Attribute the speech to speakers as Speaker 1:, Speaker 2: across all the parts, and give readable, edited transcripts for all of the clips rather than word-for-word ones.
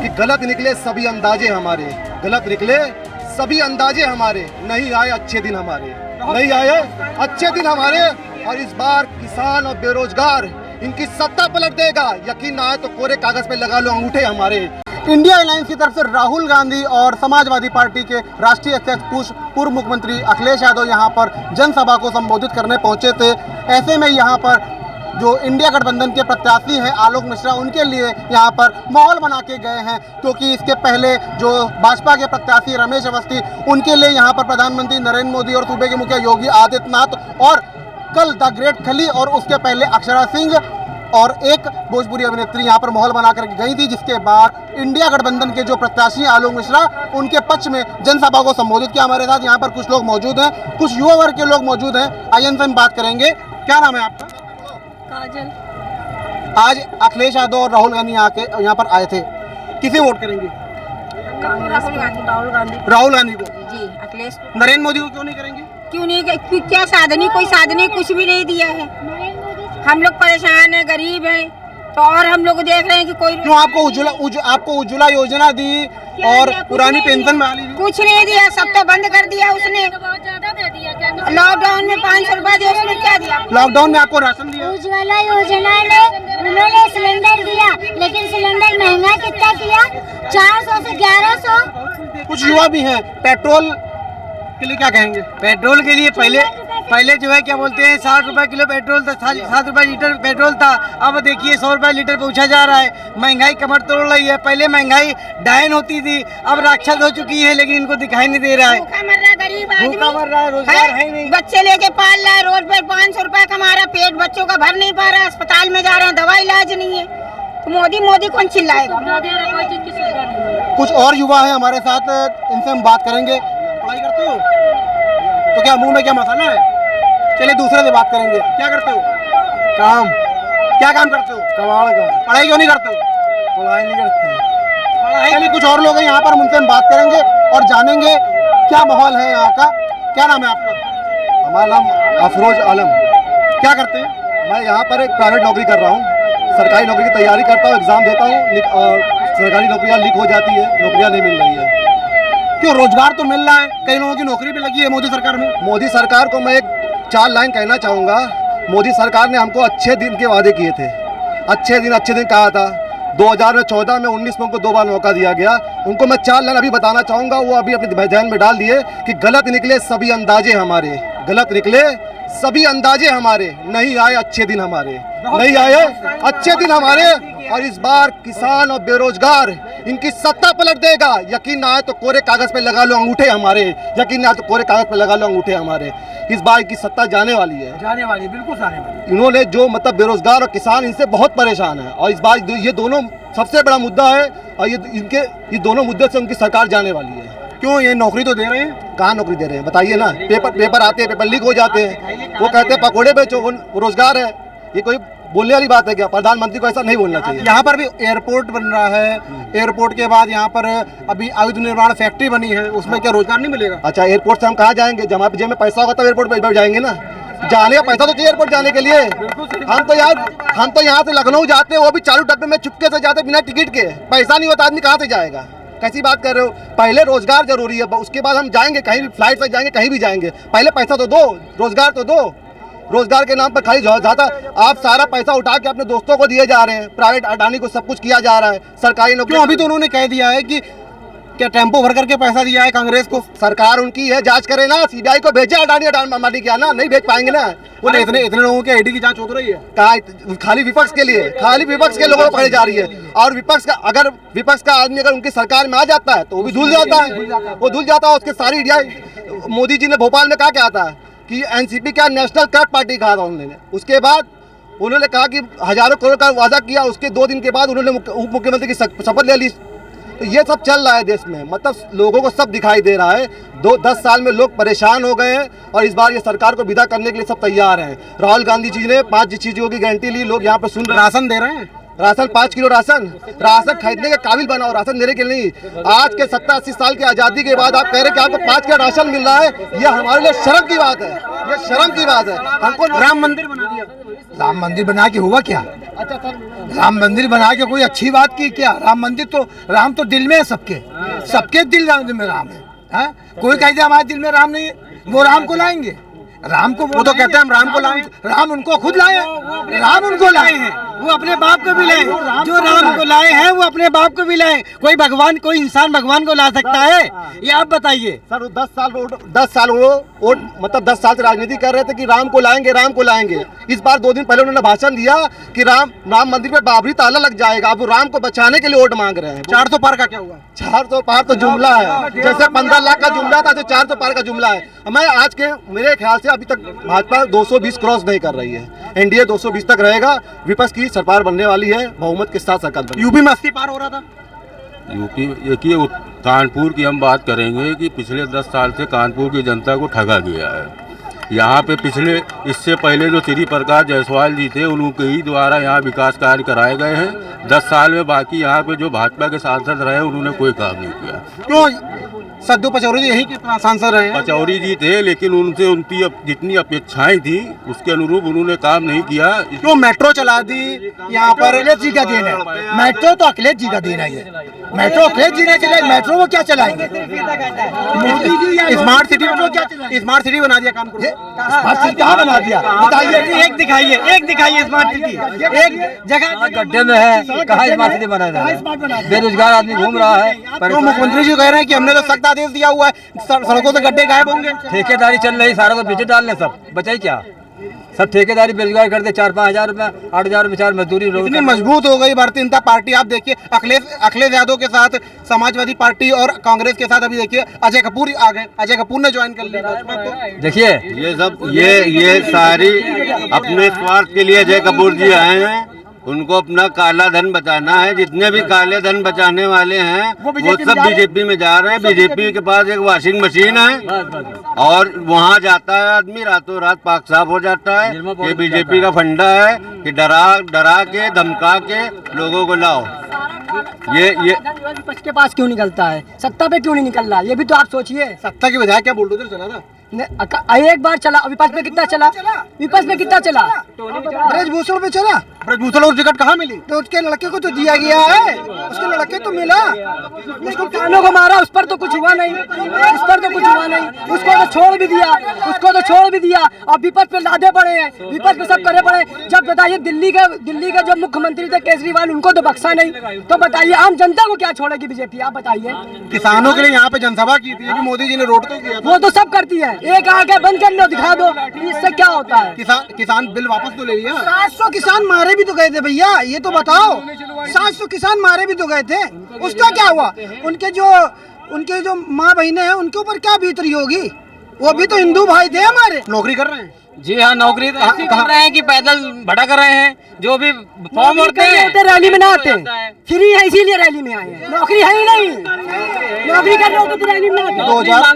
Speaker 1: कि गलत निकले सभी अंदाजे हमारे, गलत निकले सभी अंदाजे हमारे, नहीं आए अच्छे दिन हमारे, नहीं आए अच्छे दिन हमारे। और इस बार किसान और बेरोजगार इनकी सत्ता पलट देगा, यकीन ना आए तो कोरे कागज पे लगा लो अंगूठे हमारे।
Speaker 2: इंडिया अलायंस की तरफ से राहुल गांधी और समाजवादी पार्टी के राष्ट्रीय अध्यक्ष पूर्व मुख्यमंत्री अखिलेश यादव यहां पर जनसभा को संबोधित करने पहुंचे थे। ऐसे में यहां पर जो इंडिया गठबंधन के प्रत्याशी हैं आलोक मिश्रा, उनके लिए यहाँ पर माहौल बना के गए हैं, क्योंकि इसके पहले जो भाजपा के प्रत्याशी रमेश अवस्थी, उनके लिए यहाँ पर प्रधानमंत्री नरेंद्र मोदी और सूबे के मुखिया योगी आदित्यनाथ और कल द ग्रेट खली और उसके पहले अक्षरा सिंह और एक भोजपुरी अभिनेत्री यहाँ पर माहौल बना करके गई थी, जिसके बाद इंडिया गठबंधन के जो प्रत्याशी आलोक मिश्रा, उनके पक्ष में जनसभा को संबोधित किया। हमारे साथ यहाँ पर कुछ लोग मौजूद हैं, कुछ युवा वर्ग के लोग मौजूद हैं, आइए इनसे हम बात करेंगे। क्या नाम है आपका?
Speaker 3: काजल।
Speaker 2: आज अखिलेश यादव और राहुल गांधी यहाँ पर आए थे, किसे वोट करेंगे? राहुल गांधी को।
Speaker 3: जी, अखिलेश।
Speaker 2: नरेंद्र मोदी को क्यों नहीं करेंगे?
Speaker 3: क्यों नहीं? क्या साधनी, कोई साधनी कुछ भी नहीं दिया है। हम लोग परेशान हैं, गरीब हैं, तो और हम लोग देख रहे हैं कि कोई
Speaker 2: क्यों आपको उज्ज्वला योजना दी और पुरानी पेंशन बहाली दी?
Speaker 3: कुछ नहीं दिया, सब तो बंद कर दिया उसने। बहुत ज्यादा दे दिया। लॉकडाउन में 500 रुपया दिया, उसने क्या दिया?
Speaker 2: लॉकडाउन में आपको राशन दिया?
Speaker 4: उज्ज्वला योजना ने उन्होंने सिलेंडर दिया, लेकिन सिलेंडर महंगा कितना किया? 400 से 1100।
Speaker 2: कुछ युवा भी हैं, पेट्रोल के लिए क्या कहेंगे?
Speaker 5: पेट्रोल के लिए पहले जो है क्या बोलते हैं 60 रुपए किलो पेट्रोल था, 7 रुपए लीटर पेट्रोल था, अब देखिए 100 रुपए लीटर पहुंचा जा रहा है। महंगाई कमर तोड़ रही है। पहले महंगाई डायन होती थी, अब राक्षस हो चुकी है, लेकिन इनको दिखाई नहीं दे रहा है।
Speaker 3: भूखा मर रहा है गरीब आदमी,
Speaker 5: भूखा मर रहा है, रोजगार है नहीं।
Speaker 3: बच्चे लेके पाल रहा है, रोड पे 500 रुपया कमा रहा है, पेट बच्चों का भर नहीं पा रहा है, अस्पताल में जा रहे हैं, दवा इलाज नहीं है, तो मोदी कौन चिल्लाएगा?
Speaker 2: कुछ और युवा है हमारे साथ, इनसे हम बात करेंगे। पढ़ाई करते हो तो क्या मुंह में क्या मसाला है? चलिए दूसरे से बात करेंगे। क्या करते हो?
Speaker 5: काम।
Speaker 2: क्या काम करते हो?
Speaker 5: कबाड़ का।
Speaker 2: पढ़ाई क्यों नहीं करते हो?
Speaker 5: पढ़ाई नहीं करते।
Speaker 2: चलिए कुछ और लोग हैं यहाँ पर, उनसे हम बात करेंगे और जानेंगे क्या माहौल है यहाँ का। क्या नाम है आपका?
Speaker 1: हमारा नाम अफरोज आलम।
Speaker 2: क्या करते हैं?
Speaker 1: मैं यहाँ पर एक प्राइवेट नौकरी कर रहा हूँ, सरकारी नौकरी की तैयारी करता हूँ, एग्जाम देता हूँ और सरकारी नौकरियाँ लीक हो जाती है, नौकरियाँ नहीं मिल रही है।
Speaker 2: क्यों? रोजगार तो मिल रहा है, कई लोगों की नौकरी भी लगी है मोदी सरकार में।
Speaker 1: मोदी सरकार को मैं एक 4 लाइन कहना चाहूँगा। मोदी सरकार ने हमको अच्छे दिन के वादे किए थे, अच्छे दिन कहा था। 2014 में 19 में उनको 2 बार मौका दिया गया। उनको मैं 4 लाइन अभी बताना चाहूँगा, वो अभी अपने ध्यान में डाल दिए कि गलत निकले सभी अंदाजे हमारे, गलत निकले सभी अंदाजे हमारे, नहीं आए अच्छे दिन हमारे, नहीं आए अच्छे दिन हमारे। और इस बार किसान और बेरोजगार इनकी सत्ता पलट देगा, यकीन ना आए तो कोरे कागज पे लगा लो अंगूठे हमारे, यकीन ना आए तो कोरे कागज पे लगा लो अंगूठे हमारे। इस बार की सत्ता जाने वाली है,
Speaker 2: बिल्कुल जाने वाली।
Speaker 1: इन्होंने जो मतलब बेरोजगार और किसान इनसे बहुत परेशान है, और इस बार ये दोनों सबसे बड़ा मुद्दा है, और ये दोनों मुद्दे से उनकी सरकार जाने वाली है।
Speaker 2: क्यों? ये नौकरी तो दे रहे हैं।
Speaker 1: कहाँ नौकरी दे रहे हैं बताइए ना? पेपर आते हैं, पेपर लीक हो जाते हैं, वो कहते हैं पकौड़े बेचो, वो रोजगार है। ये कोई बोलने वाली बात है क्या? प्रधानमंत्री को ऐसा नहीं बोलना चाहिए।
Speaker 2: यहाँ पर भी एयरपोर्ट बन रहा है, एयरपोर्ट के बाद यहाँ पर अभी आयुध निर्माण फैक्ट्री बनी है, उसमें क्या रोजगार नहीं मिलेगा?
Speaker 1: अच्छा, एयरपोर्ट से हम कहाँ जाएंगे? जब हमारे जेब में पैसा होगा तब एयरपोर्ट पे जाएंगे ना। जाने का पैसा तो चाहिए एयरपोर्ट जाने के लिए। हम तो यहाँ से लखनऊ जाते हैं, वो भी चालू डब्बे में चुपके से जाते बिना टिकट के। पैसा नहीं होता, आदमी कहाँ से जाएगा? कैसी बात कर रहे हो? पहले रोजगार जरूरी है, उसके बाद हम जाएंगे, कहीं भी फ्लाइट से जाएंगे, कहीं भी जाएंगे। पहले पैसा तो दो, रोजगार तो दो। रोजगार के नाम पर खाली ज्यादा आप सारा पैसा उठा के अपने दोस्तों को दिए जा रहे हैं, प्राइवेट अडानी को सब कुछ किया जा रहा है, सरकारी नौकरी।
Speaker 2: क्यों? अभी तो उन्होंने कह दिया है कि क्या टेम्पो भर करके पैसा दिया है कांग्रेस को।
Speaker 1: सरकार उनकी है, जांच करे ना, सीबीआई को भेजे अडानी क्या ना, नहीं भेज पाएंगे ना।
Speaker 2: वो इतने लोगों के आईडी की जांच हो रही है।
Speaker 1: कहा खाली विपक्ष के लिए, खाली विपक्ष के लोगों को पकड़ी जा रही है। और विपक्ष का आदमी अगर उनकी सरकार में आ जाता है तो वो भी धुल जाता है, वो धुल जाता है। उसके सारी इंडिया, मोदी जी ने भोपाल में कहा क्या था कि एनसीपी क्या नेशनल कर्ट पार्टी कहा था उन्होंने। उसके बाद उन्होंने कहा कि हजारों करोड़ का वादा किया, उसके 2 दिन के बाद उन्होंने उप मुख्यमंत्री की शपथ ले ली। तो ये सब चल रहा है देश में, मतलब लोगों को सब दिखाई दे रहा है। 10 साल में लोग परेशान हो गए हैं, और इस बार ये सरकार को विदा करने के लिए सब तैयार हैं। राहुल गांधी जी ने 5 चीजों की गारंटी ली, लोग यहाँ पे सुन रहे हैं।
Speaker 2: राशन दे रहे हैं,
Speaker 1: राशन 5 किलो राशन खरीदने के काबिल बनाओ, राशन देने के लिए नहीं। आज के 70-80 साल की आज़ादी के बाद आप कह रहे हैं कि आपको 5 किलो राशन मिल रहा है, ये हमारे लिए शर्म की बात है, ये शर्म की बात है। हमको
Speaker 2: राम मंदिर बना दिया।
Speaker 5: राम मंदिर बना के हुआ क्या?
Speaker 1: अच्छा सर,
Speaker 6: राम मंदिर बना के कोई अच्छी बात की क्या? राम मंदिर तो राम तो दिल में है सबके, सबके दिल में राम है, हाँ? कोई कह दे हमारे दिल में राम नहीं है, वो राम को लाएंगे, राम को
Speaker 2: वो तो कहते हैं हम राम को लाएं।
Speaker 6: राम उनको खुद लाए, राम उनको लाए हैं,
Speaker 5: वो अपने बाप को भी लाए, जो राम को लाए हैं वो अपने बाप को भी लाए। कोई भगवान, कोई इंसान भगवान को ला सकता है? ये आप बताइए।
Speaker 1: सर 10 साल वो मतलब 10 साल से राजनीति कर रहे थे कि राम को लाएंगे, राम को लाएंगे। इस बार 2 दिन पहले उन्होंने भाषण दिया कि राम मंदिर पे बाबरी ताला लग जाएगा। अब वो राम को बचाने के लिए वोट मांग रहे हैं।
Speaker 2: 400 पार का क्या हुआ?
Speaker 1: 400 पार तो जुमला है, जैसे 15 लाख का जुमला था, जो 400 पार का जुमला है। मैं आज के मेरे ख्याल से अभी तक भाजपा 220 क्रॉस नहीं कर रही है। एनडीए 220 तक रहेगा, विपक्ष की सरकार बनने वाली है, बहुमत के साथ सरकार बनेगी।
Speaker 2: यूपी में 80 पार हो रहा था।
Speaker 7: यूपी देखिए, कानपुर की हम बात करेंगे कि पिछले 10 साल से कानपुर की जनता को ठगा गया है। यहाँ पे पिछले, इससे पहले जो श्री प्रकाश जायसवाल जी थे, उनके ही द्वारा यहाँ विकास कार्य कराए गए हैं 10 साल में। बाकी यहाँ पे जो भाजपा के सांसद रहे उन्होंने कोई काम नहीं किया।
Speaker 2: क्यों? सद्दू पचौरी जी यही के सांसद रहे हैं।
Speaker 7: पचौरी जी थे, लेकिन उनसे उनकी जितनी अपेक्षाएं थी उसके अनुरूप उन्होंने काम नहीं किया।
Speaker 2: क्यों मेट्रो चला दी यहाँ पर?
Speaker 6: अखिलेश जी का देन है, मेट्रो तो अखिलेश जी का देन है। ये मेट्रो अखिलेश जी ने चलाए, मेट्रो वो क्या चलाएंगे? मोदी जी या
Speaker 2: स्मार्ट सिटी
Speaker 6: मेट्रो क्या चलाएंगे?
Speaker 2: स्मार्ट सिटी बना दिया कानपुर।
Speaker 6: स्मार्ट सिटी कहाँ बना दिया बताइए?
Speaker 5: एक दिखाइए स्मार्ट सिटी, एक जगह
Speaker 8: गड्ढे में है, कहाँ स्मार्ट सिटी बना रहा है? बेरोजगार आदमी घूम रहा है।
Speaker 2: तो मुख्यमंत्री जी कह रहे हैं कि हमने तो सख्त आदेश दिया हुआ है, सड़कों से गड्ढे गायब होंगे।
Speaker 8: ठेकेदारी चल रही, सारा को बेचे डाल ले, सब बचाई क्या? सब ठेकेदारी बेरोजगार कर दे, 4-5 हजार रुपया, 8 हजार बेचार मजदूरी।
Speaker 2: इतनी मजबूत हो गई भारतीय जनता पार्टी। आप देखिए अखिलेश यादव के साथ समाजवादी पार्टी और कांग्रेस के साथ अभी देखिए अजय कपूर आ गए। अजय कपूर ने ज्वाइन कर लिया भाजपा को।
Speaker 8: देखिए
Speaker 7: ये सब ये सारी अपने स्वार्थ के लिए अजय कपूर जी आए हैं। उनको अपना काला धन बचाना है। जितने भी काले धन बचाने वाले हैं वो सब बीजेपी में जा रहे हैं। बीजेपी के पास एक वॉशिंग मशीन है और वहाँ जाता है आदमी, रातों रात पाक साफ हो जाता है। ये बीजेपी का फंडा है कि डरा के धमका के लोगों को लाओ। ये
Speaker 9: विपक्ष के पास क्यों निकलता है, सत्ता पे क्यों नहीं निकल रहा? ये भी तो आप सोचिए।
Speaker 2: सत्ता की बजाय क्या बुलडोजर चला था?
Speaker 9: एक बार चला, विपक्ष में कितना चला? विपक्ष में कितना चला?
Speaker 6: ब्रजभूषण पे चला,
Speaker 2: ब्रजभूषण और टिकट कहाँ मिली?
Speaker 6: तो उसके लड़के को तो दिया गया है, उसके लड़के तो मिला।
Speaker 9: उसको कानों को मारा, उस पर तो कुछ हुआ नहीं, उस पर तो कुछ हुआ नहीं। उसको तो छोड़ भी दिया, उसको तो छोड़ भी दिया। अब विपक्ष पे लादे पड़े हैं, विपक्ष पे सब करे पड़े। जब बताइए दिल्ली के जो मुख्यमंत्री थे केजरीवाल, उनको तो बख्शा नहीं, तो बताइए आम जनता को क्या छोड़ेगी बीजेपी? आप बताइए।
Speaker 2: किसानों के लिए यहाँ पे जनसभा की थी, मोदी जी ने रोड तो किया था।
Speaker 9: वो तो सब करती है, एक आके बंद कर लो, दिखा दो, इससे क्या होता है?
Speaker 2: किसान बिल वापस तो ले लिया।
Speaker 6: 700 किसान मारे भी तो गए थे भैया, ये तो बताओ। 700 किसान मारे भी तो गए थे, उसका क्या हुआ? उनके जो माँ बहनें हैं उनके ऊपर क्या बीत रही होगी? वो भी तो हिंदू भाई थे हमारे।
Speaker 2: नौकरी कर रहे हैं?
Speaker 5: जी हाँ, नौकरी तो ऐसी कर रहे हैं कि पैदल भटक रहे हैं। जो भी फॉर्म भरते हैं
Speaker 9: रैली में ना आते, फ्री है इसीलिए रैली में आए हैं। नौकरी है ही नहीं, नौकरी कर रहे हो तो रैली में आते।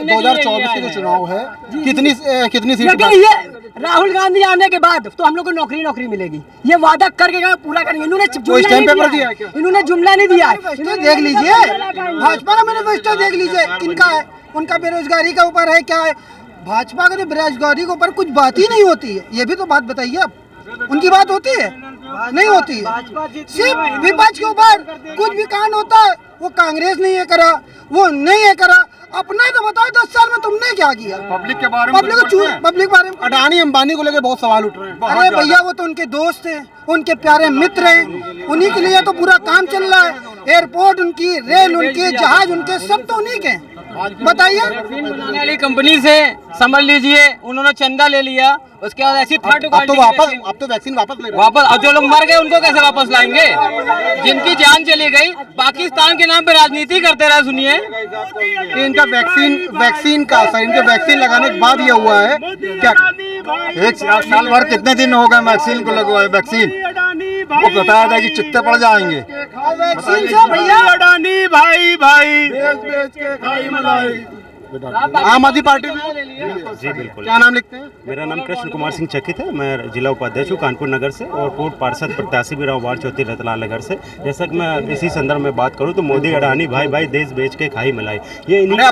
Speaker 2: 2024 के जो चुनाव है, कितनी सीट?
Speaker 9: लेकिन ये राहुल गांधी आने के बाद तो हम लोग को नौकरी मिलेगी, ये वादा करके पूरा करेंगे। इन्होंने जुमला नहीं दिया है।
Speaker 6: देख लीजिए, भाजपा का मैनिफेस्टो देख लीजिए, किनका है? उनका बेरोजगारी का ऊपर है। क्या है भाजपा का? तो बेरोजगारी के ऊपर कुछ बात ही नहीं होती है। ये भी तो बात बताइए आप, उनकी बात होती है? नहीं होती है। सिर्फ विपक्ष के ऊपर कुछ भी कांड होता है, वो कांग्रेस ने ये करा, वो नहीं ये करा। अपना तो बताओ, 10 साल में तुमने क्या किया
Speaker 2: पब्लिक के बारे में?
Speaker 6: पब्लिक बारे में
Speaker 2: अडानी अंबानी को लेकर बहुत सवाल उठ रहे हैं।
Speaker 6: अरे भैया, वो तो उनके दोस्त हैं, उनके प्यारे मित्र हैं, उन्हीं के लिए तो पूरा काम चल रहा है। एयरपोर्ट उनकी, रेल उनकी, जहाज उनके, सब तो उन्हीं के। बताइए।
Speaker 5: बनाने वाली कंपनी से समझ लीजिए, उन्होंने चंदा ले लिया, उसके बाद ऐसी थर्ड
Speaker 2: अब तो वैक्सीन वापस ले रहे हैं।
Speaker 5: वापस। और जो लोग मर गए उनको कैसे वापस लाएंगे? जिनकी जान चली गई, पाकिस्तान के नाम पे राजनीति करते रहे। सुनिए,
Speaker 2: इनका वैक्सीन का असर, इनके वैक्सीन लगाने के बाद ये हुआ है क्या?
Speaker 1: 1 साल भर कितने दिन हो गए वैक्सीन को लगवाए? वैक्सीन वो बताया था कि चित्ते पड़ जाएंगे।
Speaker 6: वैक्सीन से भैया
Speaker 7: अडानी भाई
Speaker 1: बेच के खाई मलाई।
Speaker 2: आम आदमी पार्टी में
Speaker 10: जी बिल्कुल।
Speaker 2: क्या नाम लिखते हैं?
Speaker 10: मेरा नाम कृष्ण कुमार सिंह चकित है। मैं जिला उपाध्यक्ष हूँ कानपुर नगर से और पूर्व पार्षद प्रत्याशी भी रहा हूँ वार्ड 34 रतलाल नगर से। जैसा कि मैं इसी संदर्भ में बात करूँ तो मोदी अडानी भाई भाई देश बेच के खाई मिलाई, ये
Speaker 2: अरे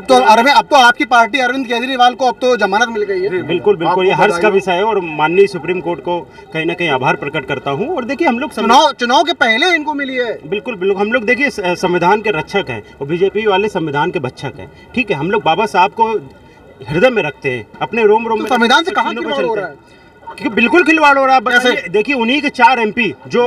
Speaker 2: अब तो आपकी पार्टी अरविंद केजरीवाल को अब तो जमानत मिल गई है।
Speaker 10: बिल्कुल बिल्कुल, ये हर्ष का विषय है और माननीय सुप्रीम कोर्ट को कहीं ना कहीं आभार प्रकट करता हूँ। और देखिए हम लोग
Speaker 2: चुनाव के पहले इनको मिली है।
Speaker 10: बिल्कुल बिल्कुल, हम लोग देखिए संविधान के रक्षक हैं और बीजेपी वाले संविधान के भक्षक हैं। ठीक है, हम लोग बाबा साहब को हृदय में रखते हैं, अपने रोम रोम में।
Speaker 2: संविधान से कहाँ खिलवाड़ हो रहा है?
Speaker 10: क्योंकि बिल्कुल खिलवाड़ हो रहा है। देखिए उन्हीं के 4 MP जो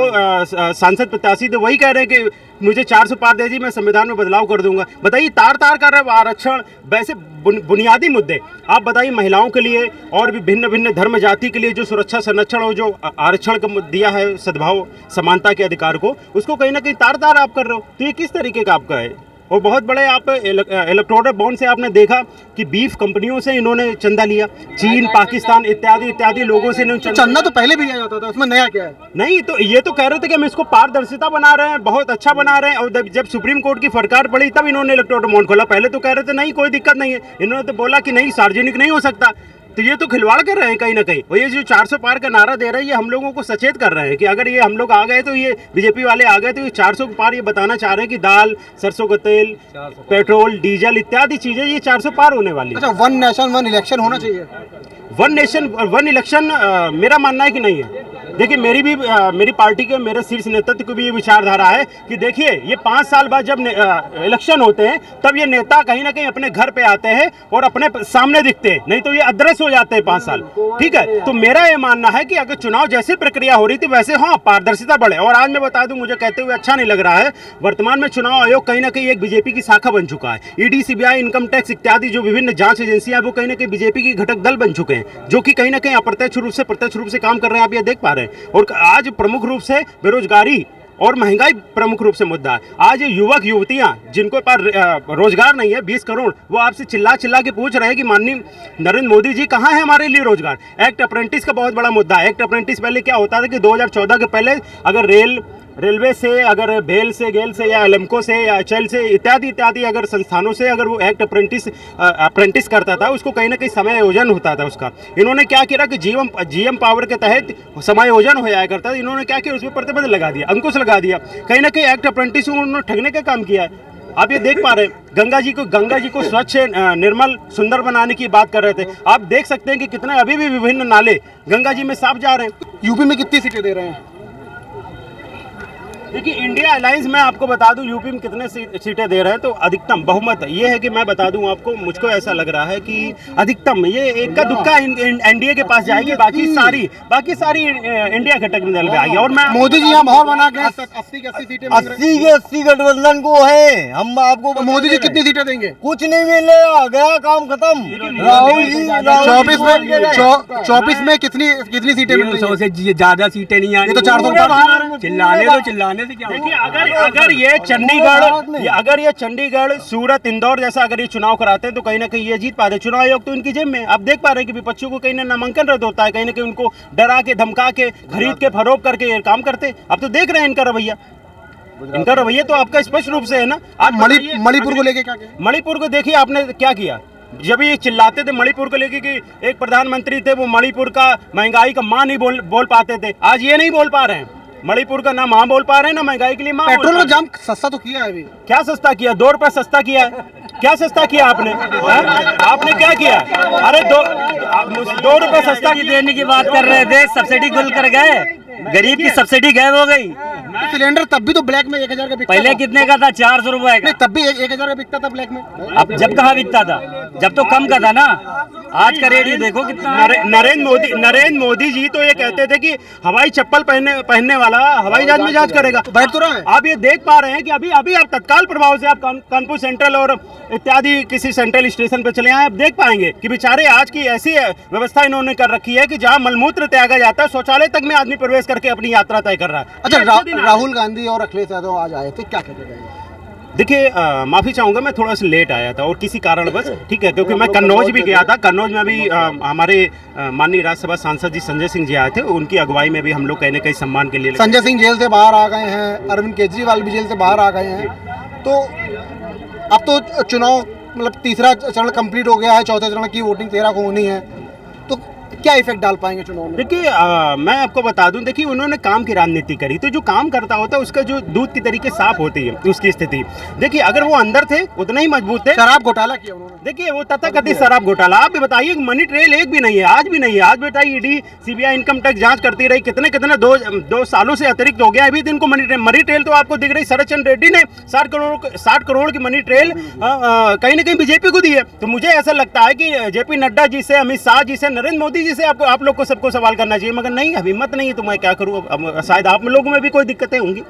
Speaker 10: सांसद प्रत्याशी थे वही कह रहे हैं कि मुझे 400 पार दे दी, मैं संविधान में बदलाव कर दूंगा। बताइए तार तार कर रहे आरक्षण, वैसे बुनियादी मुद्दे आप बताइए महिलाओं के लिए और भी भिन्न भिन्न धर्म जाति के लिए जो सुरक्षा संरक्षण और जो आरक्षण का दिया है सद्भाव समानता के अधिकार को, उसको कहीं ना कहीं तार तार आप कर रहे हो। तो ये किस तरीके का आपका है? और बहुत बड़े आप इलेक्टोरल बॉन्ड से आपने देखा कि बीफ कंपनियों से इन्होंने चंदा लिया, चीन पाकिस्तान इत्यादि इत्यादि लोगों से इन्होंने
Speaker 2: चंदा तो पहले भी लिया जाता था, उसमें नया क्या है?
Speaker 10: नहीं, तो ये तो कह रहे थे कि हम इसको पारदर्शिता बना रहे हैं, बहुत अच्छा बना रहे हैं। और जब सुप्रीम कोर्ट की फटकार पड़ी तब इन्होंने इलेक्टोरल बॉन्ड खोला। पहले तो कह रहे थे नहीं कोई दिक्कत नहीं है, इन्होंने तो बोला कि नहीं सार्वजनिक नहीं हो सकता। तो ये तो खिलवाड़ कर रहे हैं कहीं ना कहीं। और ये जो 400 पार का नारा दे रहे हैं ये हम लोगों को सचेत कर रहे हैं कि अगर ये हम लोग आ गए तो ये बीजेपी वाले आ गए तो ये 400 पार ये बताना चाह रहे हैं कि दाल, सरसों का तेल, पेट्रोल, डीजल इत्यादि चीजें ये 400 पार होने वाली है।
Speaker 2: अच्छा, 1 नेशन 1 इलेक्शन होना चाहिए।
Speaker 10: 1 नेशन 1 इलेक्शन मेरा मानना है कि नहीं है। देखिए मेरी पार्टी के मेरे शीर्ष नेतृत्व की भी ये विचारधारा है कि देखिए ये 5 साल बाद जब इलेक्शन होते हैं तब ये नेता कहीं ना कहीं अपने घर पे आते हैं और अपने सामने दिखते हैं, नहीं तो ये अदृश्य हो जाते हैं 5 साल। ठीक है, तो मेरा ये मानना है कि अगर चुनाव जैसी प्रक्रिया हो रही थी वैसे हाँ पारदर्शिता बढ़े। और आज मैं बता दूं, मुझे कहते हुए अच्छा नहीं लग रहा है, वर्तमान में चुनाव आयोग कहीं ना कहीं एक बीजेपी की शाखा बन चुका है। ईडी, सीबीआई, इनकम टैक्स इत्यादि जो विभिन्न जांच एजेंसियां वो कहीं ना कहीं बीजेपी की घटक दल बन चुके हैं, जो कि कहीं ना कहीं अप्रत्यक्ष रूप से प्रत्यक्ष रूप से काम कर रहे हैं। आप ये देख पा रहे हैं। और आज प्रमुख रूप से बेरोजगारी और महंगाई प्रमुख रूप से मुद्दा है। आज युवक युवतियां जिनको पास रोजगार नहीं है 20 करोड़, वो आपसे चिल्ला चिल्ला के पूछ रहे हैं कि माननीय नरेंद्र मोदी जी कहाँ है हमारे लिए रोजगार। एक्ट अप्रेंटिस का बहुत बड़ा मुद्दा है। एक्ट अप्रेंटिस पहले क्या होता था कि 2014 के पहले अगर रेलवे से, अगर भेल से, गेल से या एलएमको से या एचएल से इत्यादि इत्यादि अगर संस्थानों से अगर वो एक्ट अप्रेंटिस करता था उसको कहीं ना कहीं समायोजन होता था उसका। इन्होंने क्या किया कि जीएम पावर के तहत समायोजन हो जाया करता था। इन्होंने क्या किया उसमें प्रतिबंध लगा दिया, अंकुश लगा दिया। कहीं ना कहीं एक्ट अप्रेंटिस उन्होंने ठगने का काम किया है। आप ये देख पा रहे हैं, गंगा जी को स्वच्छ निर्मल सुंदर बनाने की बात कर रहे थे। आप देख सकते हैं कि कितने अभी भी विभिन्न नाले गंगा जी में साफ जा रहे हैं।
Speaker 2: यूपी में कितनी सीटें दे रहे हैं?
Speaker 10: देखिए इंडिया अलायंस में आपको बता दूं यूपी में कितने सीटें दे रहे हैं तो अधिकतम बहुमत ये है कि मैं बता दूं आपको, मुझको ऐसा लग रहा है कि अधिकतम ये इक्का दुक्का एनडीए के पास जाएगी, बाकी सारी इंडिया घटक में आ गया। और मैं
Speaker 2: मोदी जी यहाँ माहौल बना के 80 की 80 सीटें
Speaker 5: 80 गठबंधन को है। हम आपको
Speaker 2: तो मोदी जी कितनी सीटें देंगे?
Speaker 5: कुछ नहीं मिलेगा, गया काम खत्म। राहुल जी
Speaker 2: 24 में कितनी सीटें मिल रही हैं?
Speaker 8: 100 से ज्यादा सीटें नहीं आनी।
Speaker 2: ये तो 400
Speaker 8: चिल्लाने से क्या?
Speaker 10: देखिए अगर ये चंडीगढ़, सूरत, इंदौर जैसा अगर ये चुनाव कराते हैं तो कहीं ना कहीं ये जीत पाते। चुनाव आयोग तो इनकी जेब में। आप देख पा रहे हैं कि विपक्षियों को कहीं ना नामांकन रद्द होता है, कहीं ना कहीं उनको डरा के धमका के खरीद के फरोख्त करके ये काम करते। अब तो देख रहे हैं इनका रवैया तो आपका स्पष्ट रूप से है ना। आप
Speaker 2: मणिपुर को लेके क्या किया?
Speaker 10: मणिपुर को देखिए आपने क्या किया। जब ये चिल्लाते थे मणिपुर को लेके कि एक प्रधानमंत्री थे वो मणिपुर का महंगाई का मां नहीं बोल पाते थे, आज ये नहीं बोल पा रहे हैं। मणिपुर का ना मां बोल पा रहे हैं ना महंगाई के लिए मां।
Speaker 2: पेट्रोल का दाम सस्ता तो किया है अभी।
Speaker 10: क्या सस्ता किया? 2 रुपए सस्ता किया है। क्या सस्ता किया आपने? आपने क्या किया? अरे 2 रुपए सस्ता
Speaker 8: देने की बात कर रहे थे, सब्सिडी गुल कर गए, गरीब की सब्सिडी गायब हो गई।
Speaker 2: सिलेंडर तब भी तो ब्लैक में 1000 का बिकता
Speaker 8: पहले कितने का था? 400 रुपए का।
Speaker 2: नहीं, तब भी 1000 का बिकता था ब्लैक में।
Speaker 8: अब जब कहाँ बिकता था? जब तो कम का था ना। आज का रेट देखो कितना।
Speaker 10: नरेंद्र मोदी जी तो ये कहते थे कि हवाई चप्पल पहनने वाला हवाई जहाज में जांच करेगा।
Speaker 2: बैठ तो रहा है।
Speaker 10: आप ये देख पा रहे हैं कि अभी आप तत्काल प्रभाव से आप कानपुर सेंट्रल और इत्यादि किसी सेंट्रल स्टेशन पे चले आए, आप देख पाएंगे कि बेचारे आज की ऐसी व्यवस्था इन्होंने कर रखी है कि जहां मलमूत्र त्यागा जाता है शौचालय तक में आदमी प्रवेश करके अपनी यात्रा तय कर रहा है।
Speaker 2: अच्छा, राहुल गांधी और अखिलेश यादव आज आए थे, क्या कहते हैं?
Speaker 10: देखिए माफी चाहूंगा, मैं थोड़ा सा लेट आया था और किसी कारणवश, ठीक है, क्योंकि मैं कन्नौज भी गया था। कन्नौज में भी हमारे माननीय राज्यसभा सांसद जी संजय सिंह जी आए थे, उनकी अगुवाई में भी हम लोग कहने कहीं सम्मान के लिए।
Speaker 2: संजय सिंह जेल से बाहर आ गए हैं, अरविंद केजरीवाल भी जेल से बाहर आ गए हैं, तो अब तो चुनाव मतलब तीसरा चरण कंप्लीट हो गया है, चौथे चरण की वोटिंग 13 को होनी है, तो क्या इफेक्ट डाल पाएंगे चुनाव में?
Speaker 10: देखिए मैं आपको बता दूं, देखिए उन्होंने काम की राजनीति करी, तो जो काम करता होता है उसका जो दूध की तरीके साफ होती है उसकी स्थिति। देखिए अगर वो अंदर थे उतना ही मजबूत थे।
Speaker 2: शराब घोटाला किया उन्होंने,
Speaker 10: देखिए वो तथाकथित शराब घोटाला, आप भी बताइए मनी ट्रेल एक भी नहीं है, आज भी नहीं है। आज बताइए ईडी सीबीआई इनकम टैक्स जांच करती रही, कितने कितने दो सालों से अतिरिक्त हो गया, अभी दिन को मनी ट्रेल तो आपको दिख रही। शरद चंद्र रेड्डी ने 60 करोड़ की मनी ट्रेल कहीं ना कहीं बीजेपी को दी है। तो मुझे ऐसा लगता है कि जेपी नड्डा जी से, अमित शाह जी से, नरेंद्र मोदी जी से आप लोग को सबको सवाल करना चाहिए, मगर नहीं, अब हिम्मत नहीं है, तो मैं क्या करूँ। अब शायद आप लोगों में भी कोई दिक्कतें होंगी,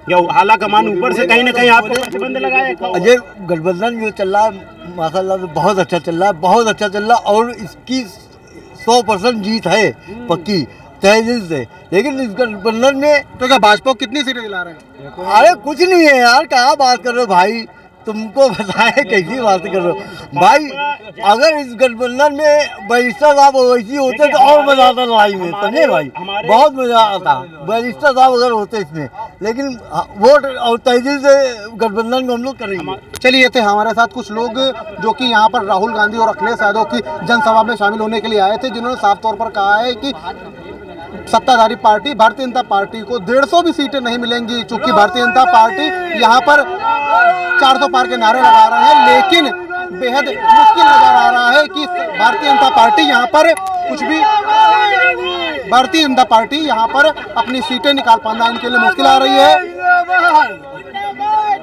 Speaker 10: या आला कमान ऊपर से कहीं ना कहीं आपको प्रतिबंध लगाया।
Speaker 11: अजय गठबंधन जो चल रहा है माशाल्लाह से बहुत अच्छा चल रहा है, बहुत अच्छा चल रहा है, और इसकी 100% जीत है पक्की तय दिल से। लेकिन इस गठबंधन में
Speaker 2: तो क्या भाजपा को कितनी सीटें दिला रहे हैं?
Speaker 11: अरे कुछ नहीं है यार, क्या बात कर रहे हो भाई, तुमको बताए कैसी बात कर रहे हो भाई। अगर इस गठबंधन में बैरिस्टर साहब वैसी होते तो और मजा आता लड़ाई में, समझे भाई, बहुत मजा आता बैरिस्टर साहब अगर होते इसमें। लेकिन वोट और तहजील से गठबंधन को हम लोग करेंगे।
Speaker 2: चलिए, थे हमारे साथ कुछ लोग जो कि यहाँ पर राहुल गांधी और अखिलेश यादव की जनसभा में शामिल होने के लिए आए थे, जिन्होंने साफ तौर पर कहा है कि सत्ताधारी पार्टी भारतीय जनता पार्टी को 150 भी सीटें नहीं मिलेंगी, चूंकि भारतीय जनता पार्टी यहाँ पर 400 पार के नारे लगा रहे हैं, लेकिन बेहद मुश्किल नजर आ रहा है कि भारतीय जनता पार्टी यहाँ पर कुछ भी, भारतीय जनता पार्टी यहाँ पर अपनी सीटें निकाल पाना इनके लिए मुश्किल आ रही है।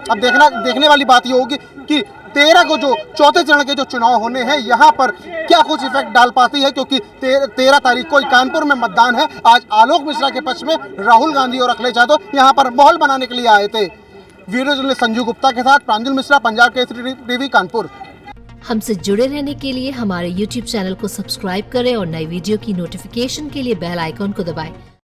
Speaker 2: अब देखने वाली बात ये होगी कि 13 को जो चौथे चरण के जो चुनाव होने हैं, यहाँ पर क्या कुछ इफेक्ट डाल पाती है, क्योंकि 13 तारीख को कानपुर में मतदान है। आज आलोक मिश्रा के पक्ष में राहुल गांधी और अखिलेश यादव यहाँ पर माहौल बनाने के लिए आए थे। वीडियो जर्नलिस्ट संजू गुप्ता के साथ प्रांजल मिश्रा, पंजाब केसरी टीवी, कानपुर।
Speaker 12: हमसे जुड़े रहने के लिए हमारे YouTube चैनल को सब्सक्राइब करें और नई वीडियो की नोटिफिकेशन के लिए बेल आइकॉन को दबाएं।